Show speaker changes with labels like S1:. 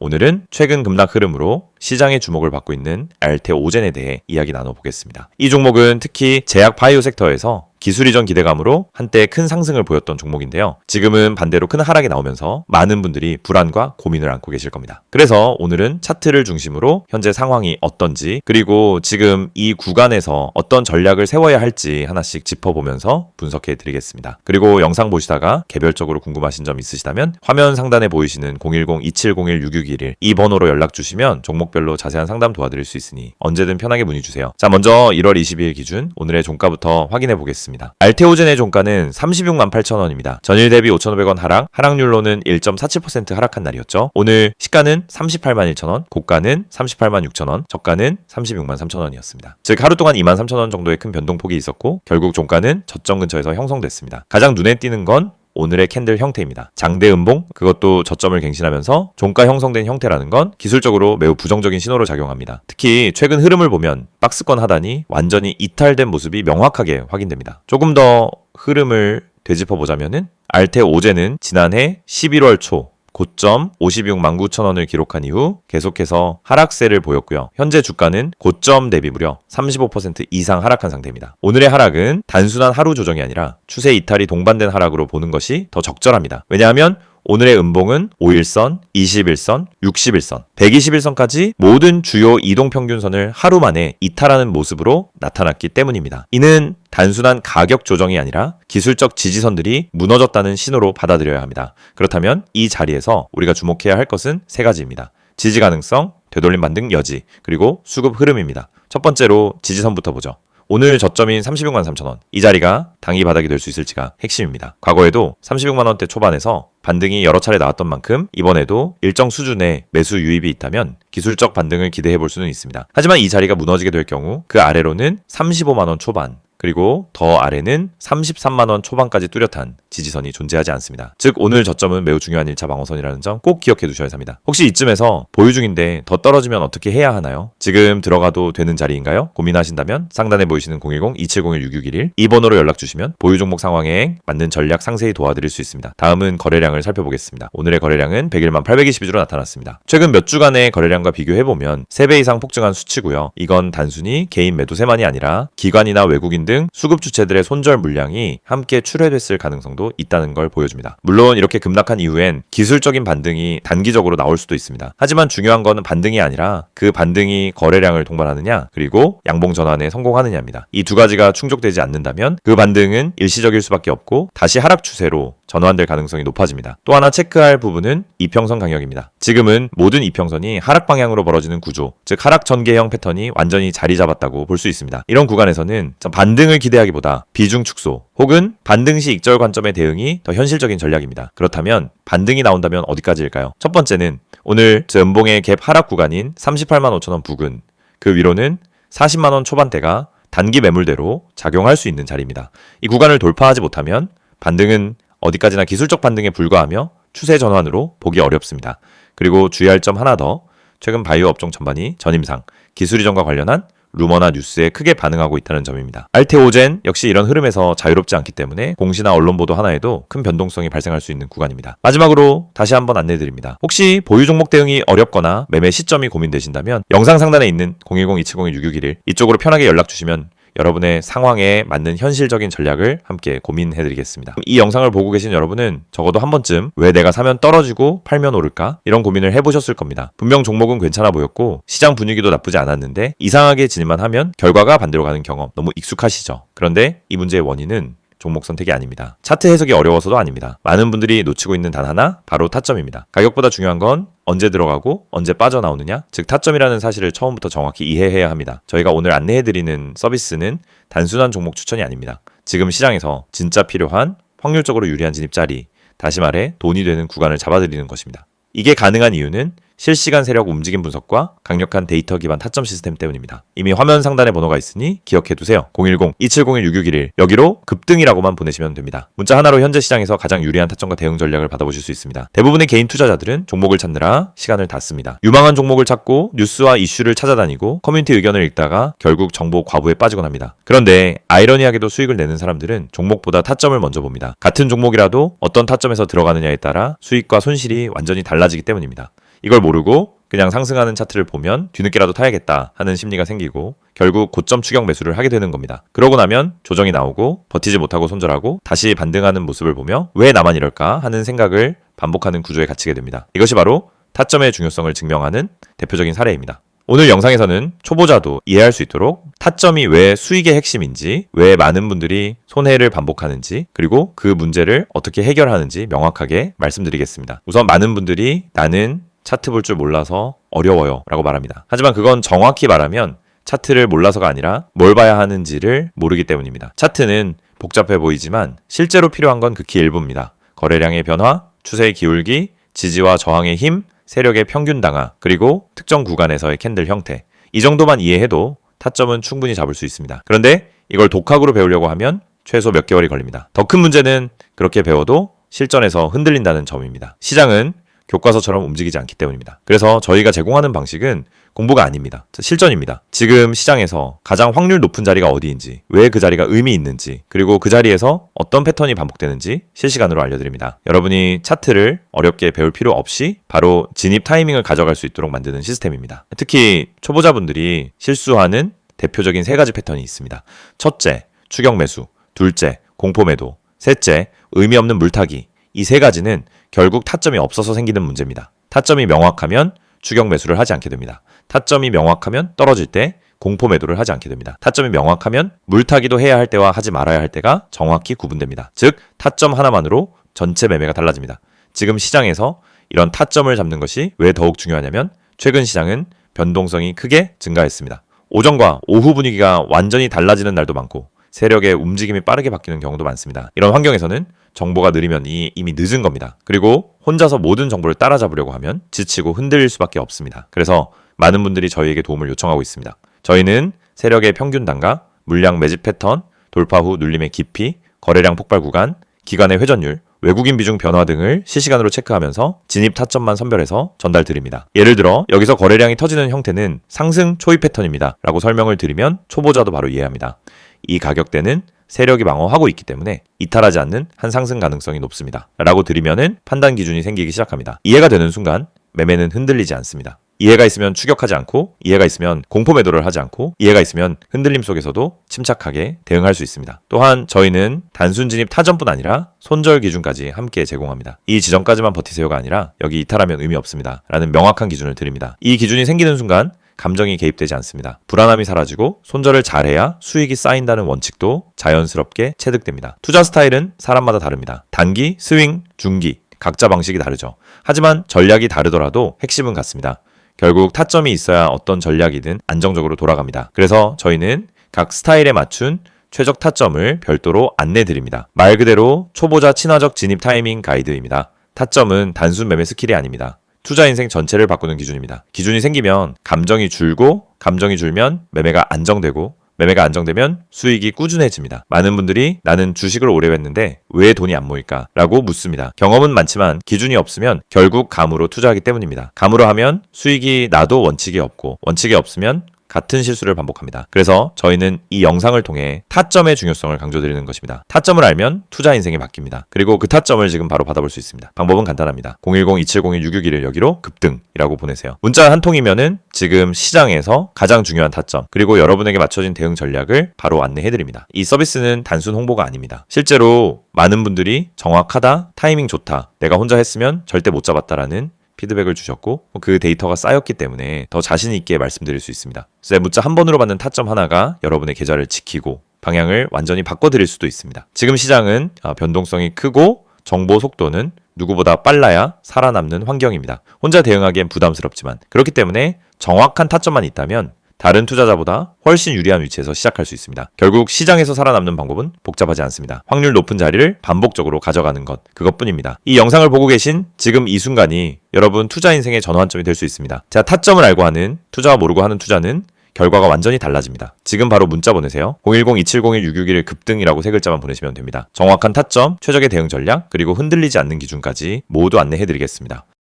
S1: 오늘은 최근 급락 흐름으로 시장의 주목을 받고 있는 알테오젠에 대해 이야기 나눠보겠습니다. 이 종목은 특히 제약 바이오 섹터에서 기술 이전 기대감으로 한때 큰 상승을 보였던 종목인데요. 지금은 반대로 큰 하락이 나오면서 많은 분들이 불안과 고민을 안고 계실 겁니다. 그래서 오늘은 차트를 중심으로 현재 상황이 어떤지, 그리고 지금 이 구간에서 어떤 전략을 세워야 할지 하나씩 짚어보면서 분석해 드리겠습니다. 그리고 영상 보시다가 개별적으로 궁금하신 점 있으시다면 화면 상단에 보이시는 010-2701-6611 이 번호로 연락 주시면 종목별로 자세한 상담 도와드릴 수 있으니 언제든 편하게 문의 주세요. 자, 먼저 1월 22일 기준 오늘의 종가부터 확인해 보겠습니다. 알테오젠의 종가는 36만 8천원입니다. 전일 대비 5,500원 하락률로는 1.47% 하락한 날이었죠. 오늘 시가는 38만 1천원, 고가는 38만 6천원, 저가는 36만 3천원이었습니다. 즉 하루 동안 2만 3천원 정도의 큰 변동폭이 있었고 결국 종가는 저점 근처에서 형성됐습니다. 가장 눈에 띄는 건 오늘의 캔들 형태입니다. 장대 음봉, 그것도 저점을 갱신하면서 종가 형성된 형태라는 건 기술적으로 매우 부정적인 신호로 작용합니다. 특히 최근 흐름을 보면 박스권 하단이 완전히 이탈된 모습이 명확하게 확인됩니다. 조금 더 흐름을 되짚어보자면은 알테오젠은 지난해 11월 초 고점 56만 9천원을 기록한 이후 계속해서 하락세를 보였고요. 현재 주가는 고점 대비 무려 35% 이상 하락한 상태입니다. 오늘의 하락은 단순한 하루 조정이 아니라 추세 이탈이 동반된 하락으로 보는 것이 더 적절합니다. 왜냐하면 오늘의 음봉은 5일선, 21선, 61선, 121선까지 모든 주요 이동평균선을 하루 만에 이탈하는 모습으로 나타났기 때문입니다. 이는 단순한 가격 조정이 아니라 기술적 지지선들이 무너졌다는 신호로 받아들여야 합니다. 그렇다면 이 자리에서 우리가 주목해야 할 것은 세 가지입니다. 지지 가능성, 되돌림 반등 여지, 그리고 수급 흐름입니다. 첫 번째로 지지선부터 보죠. 오늘 저점인 36만 3천원, 이 자리가 단기 바닥이 될 수 있을지가 핵심입니다. 과거에도 36만원대 초반에서 반등이 여러 차례 나왔던 만큼 이번에도 일정 수준의 매수 유입이 있다면 기술적 반등을 기대해 볼 수는 있습니다. 하지만 이 자리가 무너지게 될 경우 그 아래로는 35만원 초반, 그리고 더 아래는 33만원 초반까지 뚜렷한 지지선이 존재하지 않습니다. 즉 오늘 저점은 매우 중요한 1차 방어선이라는 점 꼭 기억해 두셔야 합니다. 혹시 이쯤에서 보유 중인데 더 떨어지면 어떻게 해야 하나요? 지금 들어가도 되는 자리인가요? 고민하신다면 상단에 보이시는 010-2701-6611 이 번호로 연락 주시면 보유 종목 상황에 맞는 전략 상세히 도와드릴 수 있습니다. 다음은 거래량을 살펴보겠습니다. 오늘의 거래량은 101만 822주로 나타났습니다. 최근 몇 주간의 거래량과 비교해보면 3배 이상 폭증한 수치고요. 이건 단순히 개인 매도세만이 아니라 기관이나 외국인 등 수급 주체들의 손절 물량이 함께 출회됐을 가능성도 있다는 걸 보여줍니다. 물론 이렇게 급락한 이후엔 기술적인 반등이 단기적으로 나올 수도 있습니다. 하지만 중요한 거는 반등이 아니라 그 반등이 거래량을 동반하느냐, 그리고 양봉 전환에 성공하느냐입니다. 이 두 가지가 충족되지 않는다면 그 반등은 일시적일 수밖에 없고 다시 하락 추세로 전환될 가능성이 높아집니다. 또 하나 체크할 부분은 이평선 강역입니다. 지금은 모든 이평선이 하락 방향으로 벌어지는 구조, 즉 하락 전개형 패턴이 완전히 자리 잡았다고 볼 수 있습니다. 이런 구간에서는 반등을 기대하기보다 비중 축소 혹은 반등 시 익절 관점의 대응이 더 현실적인 전략입니다. 그렇다면 반등이 나온다면 어디까지일까요? 첫 번째는 오늘 음봉의 갭 하락 구간인 38만 5천원 부근, 그 위로는 40만원 초반대가 단기 매물대로 작용할 수 있는 자리입니다. 이 구간을 돌파하지 못하면 반등은 어디까지나 기술적 반등에 불과하며 추세 전환으로 보기 어렵습니다. 그리고 주의할 점 하나 더, 최근 바이오 업종 전반이 전임상 기술 이전과 관련한 루머나 뉴스에 크게 반응하고 있다는 점입니다. 알테오젠 역시 이런 흐름에서 자유롭지 않기 때문에 공시나 언론 보도 하나에도 큰 변동성이 발생할 수 있는 구간입니다. 마지막으로 다시 한번 안내드립니다. 혹시 보유 종목 대응이 어렵거나 매매 시점이 고민되신다면 영상 상단에 있는 010-2701-6611 이쪽으로 편하게 연락 주시면 여러분의 상황에 맞는 현실적인 전략을 함께 고민해드리겠습니다. 이 영상을 보고 계신 여러분은 적어도 한 번쯤 왜 내가 사면 떨어지고 팔면 오를까? 이런 고민을 해보셨을 겁니다. 분명 종목은 괜찮아 보였고 시장 분위기도 나쁘지 않았는데 이상하게 진입만 하면 결과가 반대로 가는 경험 너무 익숙하시죠? 그런데 이 문제의 원인은 종목 선택이 아닙니다. 차트 해석이 어려워서도 아닙니다. 많은 분들이 놓치고 있는 단 하나, 바로 타점입니다. 가격보다 중요한 건 언제 들어가고 언제 빠져나오느냐, 즉 타점이라는 사실을 처음부터 정확히 이해해야 합니다. 저희가 오늘 안내해드리는 서비스는 단순한 종목 추천이 아닙니다. 지금 시장에서 진짜 필요한 확률적으로 유리한 진입 자리, 다시 말해 돈이 되는 구간을 잡아드리는 것입니다. 이게 가능한 이유는 실시간 세력 움직임 분석과 강력한 데이터 기반 타점 시스템 때문입니다. 이미 화면 상단에 번호가 있으니 기억해두세요. 010-2701-6611 여기로 급등이라고만 보내시면 됩니다. 문자 하나로 현재 시장에서 가장 유리한 타점과 대응 전략을 받아보실 수 있습니다. 대부분의 개인 투자자들은 종목을 찾느라 시간을 다 씁니다. 유망한 종목을 찾고 뉴스와 이슈를 찾아다니고 커뮤니티 의견을 읽다가 결국 정보 과부에 빠지곤 합니다. 그런데 아이러니하게도 수익을 내는 사람들은 종목보다 타점을 먼저 봅니다. 같은 종목이라도 어떤 타점에서 들어가느냐에 따라 수익과 손실이 완전히 달라지기 때문입니다. 이걸 모르고 그냥 상승하는 차트를 보면 뒤늦게라도 타야겠다 하는 심리가 생기고 결국 고점 추격 매수를 하게 되는 겁니다. 그러고 나면 조정이 나오고 버티지 못하고 손절하고 다시 반등하는 모습을 보며 왜 나만 이럴까 하는 생각을 반복하는 구조에 갇히게 됩니다. 이것이 바로 타점의 중요성을 증명하는 대표적인 사례입니다. 오늘 영상에서는 초보자도 이해할 수 있도록 타점이 왜 수익의 핵심인지, 왜 많은 분들이 손해를 반복하는지, 그리고 그 문제를 어떻게 해결하는지 명확하게 말씀드리겠습니다. 우선 많은 분들이 나는 차트 볼 줄 몰라서 어려워요 라고 말합니다. 하지만 그건 정확히 말하면 차트를 몰라서가 아니라 뭘 봐야 하는지를 모르기 때문입니다. 차트는 복잡해 보이지만 실제로 필요한 건 극히 일부입니다. 거래량의 변화, 추세의 기울기, 지지와 저항의 힘, 세력의 평균 당하, 그리고 특정 구간에서의 캔들 형태. 이 정도만 이해해도 타점은 충분히 잡을 수 있습니다. 그런데 이걸 독학으로 배우려고 하면 최소 몇 개월이 걸립니다. 더 큰 문제는 그렇게 배워도 실전에서 흔들린다는 점입니다. 시장은 교과서처럼 움직이지 않기 때문입니다. 그래서 저희가 제공하는 방식은 공부가 아닙니다. 실전입니다. 지금 시장에서 가장 확률 높은 자리가 어디인지, 왜 그 자리가 의미 있는지, 그리고 그 자리에서 어떤 패턴이 반복되는지 실시간으로 알려드립니다. 여러분이 차트를 어렵게 배울 필요 없이 바로 진입 타이밍을 가져갈 수 있도록 만드는 시스템입니다. 특히 초보자분들이 실수하는 대표적인 3가지 패턴이 있습니다. 첫째, 추격 매수. 둘째, 공포 매도. 셋째, 의미 없는 물타기. 이 3가지는 결국 타점이 없어서 생기는 문제입니다. 타점이 명확하면 추격 매수를 하지 않게 됩니다. 타점이 명확하면 떨어질 때 공포 매도를 하지 않게 됩니다. 타점이 명확하면 물타기도 해야 할 때와 하지 말아야 할 때가 정확히 구분됩니다. 즉, 타점 하나만으로 전체 매매가 달라집니다. 지금 시장에서 이런 타점을 잡는 것이 왜 더욱 중요하냐면 최근 시장은 변동성이 크게 증가했습니다. 오전과 오후 분위기가 완전히 달라지는 날도 많고 세력의 움직임이 빠르게 바뀌는 경우도 많습니다. 이런 환경에서는 정보가 느리면 이미 늦은 겁니다. 그리고 혼자서 모든 정보를 따라잡으려고 하면 지치고 흔들릴 수밖에 없습니다. 그래서 많은 분들이 저희에게 도움을 요청하고 있습니다. 저희는 세력의 평균 단가, 물량 매집 패턴, 돌파 후 눌림의 깊이, 거래량 폭발 구간, 기간의 회전율, 외국인 비중 변화 등을 실시간으로 체크하면서 진입 타점만 선별해서 전달 드립니다. 예를 들어 여기서 거래량이 터지는 형태는 상승 초입 패턴입니다 라고 설명을 드리면 초보자도 바로 이해합니다. 이 가격대는 세력이 방어하고 있기 때문에 이탈하지 않는 한 상승 가능성이 높습니다 라고 드리면은 판단 기준이 생기기 시작합니다. 이해가 되는 순간 매매는 흔들리지 않습니다. 이해가 있으면 추격하지 않고, 이해가 있으면 공포 매도를 하지 않고, 이해가 있으면 흔들림 속에서도 침착하게 대응할 수 있습니다. 또한 저희는 단순 진입 타점뿐 아니라 손절 기준까지 함께 제공합니다. 이 지점까지만 버티세요가 아니라 여기 이탈하면 의미 없습니다 라는 명확한 기준을 드립니다. 이 기준이 생기는 순간 감정이 개입되지 않습니다. 불안함이 사라지고 손절을 잘해야 수익이 쌓인다는 원칙도 자연스럽게 체득됩니다. 투자 스타일은 사람마다 다릅니다. 단기, 스윙, 중기 각자 방식이 다르죠. 하지만 전략이 다르더라도 핵심은 같습니다. 결국 타점이 있어야 어떤 전략이든 안정적으로 돌아갑니다. 그래서 저희는 각 스타일에 맞춘 최적 타점을 별도로 안내드립니다. 말 그대로 초보자 친화적 진입 타이밍 가이드입니다. 타점은 단순 매매 스킬이 아닙니다. 투자 인생 전체를 바꾸는 기준입니다. 기준이 생기면 감정이 줄고, 감정이 줄면 매매가 안정되고, 매매가 안정되면 수익이 꾸준해집니다. 많은 분들이 나는 주식을 오래 했는데 왜 돈이 안 모일까? 라고 묻습니다. 경험은 많지만 기준이 없으면 결국 감으로 투자하기 때문입니다. 감으로 하면 수익이 나도 원칙이 없고, 원칙이 없으면 같은 실수를 반복합니다. 그래서 저희는 이 영상을 통해 타점의 중요성을 강조드리는 것입니다. 타점을 알면 투자 인생이 바뀝니다. 그리고 그 타점을 지금 바로 받아볼 수 있습니다. 방법은 간단합니다. 010-2701-661을 여기로 급등이라고 보내세요. 문자 한 통이면은 지금 시장에서 가장 중요한 타점, 그리고 여러분에게 맞춰진 대응 전략을 바로 안내해드립니다. 이 서비스는 단순 홍보가 아닙니다. 실제로 많은 분들이 정확하다, 타이밍 좋다, 내가 혼자 했으면 절대 못 잡았다라는 피드백을 주셨고 그 데이터가 쌓였기 때문에 더 자신 있게 말씀드릴 수 있습니다. 그래서 문자 한 번으로 받는 타점 하나가 여러분의 계좌를 지키고 방향을 완전히 바꿔드릴 수도 있습니다. 지금 시장은 변동성이 크고 정보 속도는 누구보다 빨라야 살아남는 환경입니다. 혼자 대응하기엔 부담스럽지만 그렇기 때문에 정확한 타점만 있다면 다른 투자자보다 훨씬 유리한 위치에서 시작할 수 있습니다. 결국 시장에서 살아남는 방법은 복잡하지 않습니다. 확률 높은 자리를 반복적으로 가져가는 것, 그것뿐입니다. 이 영상을 보고 계신 지금 이 순간이 여러분 투자 인생의 전환점이 될 수 있습니다. 자, 타점을 알고 하는, 투자와 모르고 하는 투자는 결과가 완전히 달라집니다. 지금 바로 문자 보내세요. 010-2701-661 급등이라고 3글자만 보내시면 됩니다. 정확한 타점, 최적의 대응 전략, 그리고 흔들리지 않는 기준까지 모두 안내해드리겠습니다.